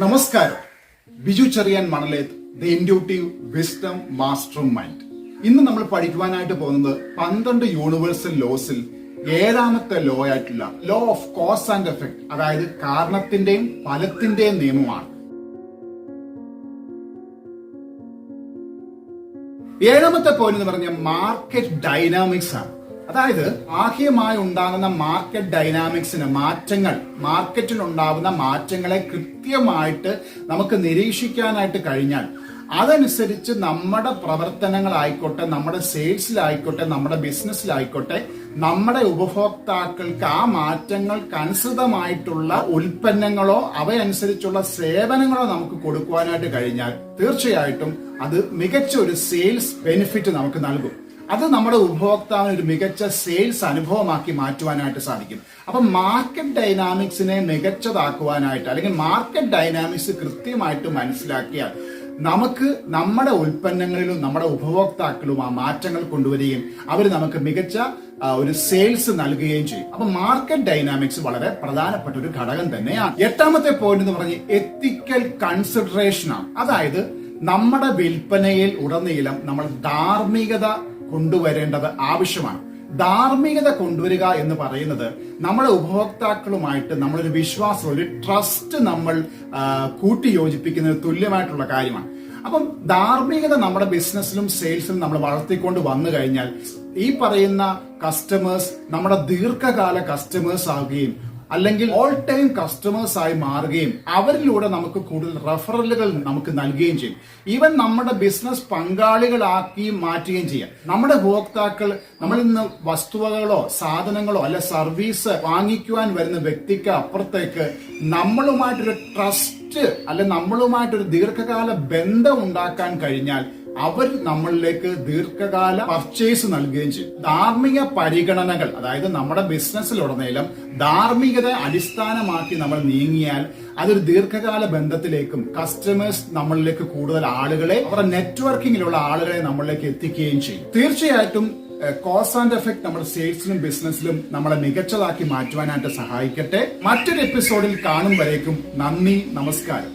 നമസ്കാരം. Biju Cherian Manaleth, the intuitive wisdom master mind. ഇന്ന് നമ്മൾ പഠിക്കുവാനായിട്ട് പോകുന്നത് 12 യൂണിവേഴ്സൽ ലോസിൽ ഏഴാമത്തെ ലോ ആയിട്ടുള്ള law of cause and effect, അതായത് കാരണത്തിന്റെയും ഫലത്തിന്റെയും നിയമമാണ്. ഏഴാമത്തെ പോയിന്റ് എന്ന് പറഞ്ഞ മാർക്കറ്റ് ഡൈനാമിക്സ് ആണ്. അതായത് ബാഹ്യമായി ഉണ്ടാകുന്ന മാർക്കറ്റ് ഡൈനാമിക്സിന് മാർക്കറ്റിൽ ഉണ്ടാകുന്ന മാറ്റങ്ങളെ കൃത്യമായിട്ട് നമുക്ക് നിരീക്ഷിക്കാനായിട്ട് കഴിഞ്ഞാൽ അതനുസരിച്ച് നമ്മുടെ പ്രവർത്തനങ്ങളായിക്കോട്ടെ, നമ്മുടെ സെയിൽസിലായിക്കോട്ടെ, നമ്മുടെ ബിസിനസ്സിലായിക്കോട്ടെ, നമ്മുടെ ഉപഭോക്താക്കൾക്ക് ആ മാറ്റങ്ങൾക്ക് അനുസൃതമായിട്ടുള്ള ഉൽപ്പന്നങ്ങളോ അവയനുസരിച്ചുള്ള സേവനങ്ങളോ നമുക്ക് കൊടുക്കുവാനായിട്ട് കഴിഞ്ഞാൽ തീർച്ചയായിട്ടും അത് മികച്ച ഒരു സെയിൽസ് ബെനിഫിറ്റ് നമുക്ക് നൽകും. അത് നമ്മുടെ ഉപഭോക്താവിന് ഒരു മികച്ച സെയിൽസ് അനുഭവമാക്കി മാറ്റുവാനായിട്ട് സാധിക്കും. അപ്പൊ മാർക്കറ്റ് ഡൈനാമിക്സിനെ മികച്ചതാക്കുവാനായിട്ട്, അല്ലെങ്കിൽ മാർക്കറ്റ് ഡൈനാമിക്സ് കൃത്യമായിട്ട് മനസ്സിലാക്കിയാൽ നമുക്ക് നമ്മുടെ ഉൽപ്പന്നങ്ങളിലും നമ്മുടെ ഉപഭോക്താക്കളും ആ മാറ്റങ്ങൾ കൊണ്ടുവരികയും അവർ നമുക്ക് മികച്ച ഒരു സെയിൽസ് നൽകുകയും ചെയ്യും. അപ്പൊ മാർക്കറ്റ് ഡൈനാമിക്സ് വളരെ പ്രധാനപ്പെട്ട ഒരു ഘടകം തന്നെയാണ്. എട്ടാമത്തെ പോയിന്റ് എന്ന് പറഞ്ഞ് എത്തിക്കൽ കൺസിഡറേഷൻ ആണ്. അതായത് നമ്മുടെ വിൽപ്പനയിൽ ഉടനീളം നമ്മൾ ധാർമ്മികത കൊണ്ടുവരേണ്ടത് ആവശ്യമാണ്. ധാർമ്മികത കൊണ്ടുവരിക എന്ന് പറയുന്നത് നമ്മുടെ ഉപഭോക്താക്കളുമായിട്ട് നമ്മളൊരു വിശ്വാസം, ഒരു ട്രസ്റ്റ് നമ്മൾ കൂട്ടിയോജിപ്പിക്കുന്നതിന് തുല്യമായിട്ടുള്ള കാര്യമാണ്. അപ്പം ധാർമ്മികത നമ്മുടെ ബിസിനസ്സിലും സെയിൽസിലും നമ്മൾ വളർത്തിക്കൊണ്ട് വന്നു കഴിഞ്ഞാൽ ഈ പറയുന്ന കസ്റ്റമേഴ്സ് നമ്മുടെ ദീർഘകാല കസ്റ്റമേഴ്സ് ആവുകയും അല്ലെങ്കിൽ ഓൾ ടൈം കസ്റ്റമേഴ്സ് ആയി മാറുകയും അവരിലൂടെ നമുക്ക് കൂടുതൽ റെഫറലുകൾ നമുക്ക് നൽകുകയും ചെയ്യും. ഈവൻ നമ്മുടെ ബിസിനസ് പങ്കാളികളാക്കി മാറ്റുകയും ചെയ്യാം. നമ്മുടെ ഉപഭോക്താക്കൾ നമ്മളിൽ നിന്ന് വസ്തുവകളോ സാധനങ്ങളോ അല്ലെ സർവീസ് വാങ്ങിക്കുവാൻ വരുന്ന വ്യക്തിക്ക് അപ്പുറത്തേക്ക് നമ്മളുമായിട്ടൊരു ട്രസ്റ്റ് അല്ലെ നമ്മളുമായിട്ടൊരു ദീർഘകാല ബന്ധം ഉണ്ടാക്കാൻ കഴിഞ്ഞാൽ അവർ നമ്മളിലേക്ക് ദീർഘകാല പർച്ചേസ് നൽകുകയും ചെയ്യും. ധാർമ്മിക പരിഗണനകൾ, അതായത് നമ്മുടെ ബിസിനസ്സിലുടനീളം ധാർമ്മികത അടിസ്ഥാനമാക്കി നമ്മൾ നീങ്ങിയാൽ അതൊരു ദീർഘകാല ബന്ധത്തിലേക്കും കസ്റ്റമേഴ്സ് നമ്മളിലേക്ക് കൂടുതൽ ആളുകളെ, അവരുടെ നെറ്റ്വർക്കിങ്ങിലുള്ള ആളുകളെ നമ്മളിലേക്ക് എത്തിക്കുകയും ചെയ്യും. തീർച്ചയായിട്ടും കോസ് ആൻഡ് എഫക്ട് നമ്മുടെ സെയിൽസിലും ബിസിനസ്സിലും നമ്മളെ മികച്ചതാക്കി മാറ്റുവാനായിട്ട് സഹായിക്കട്ടെ. മറ്റൊരു എപ്പിസോഡിൽ കാണും വരേക്കും നന്ദി, നമസ്കാരം.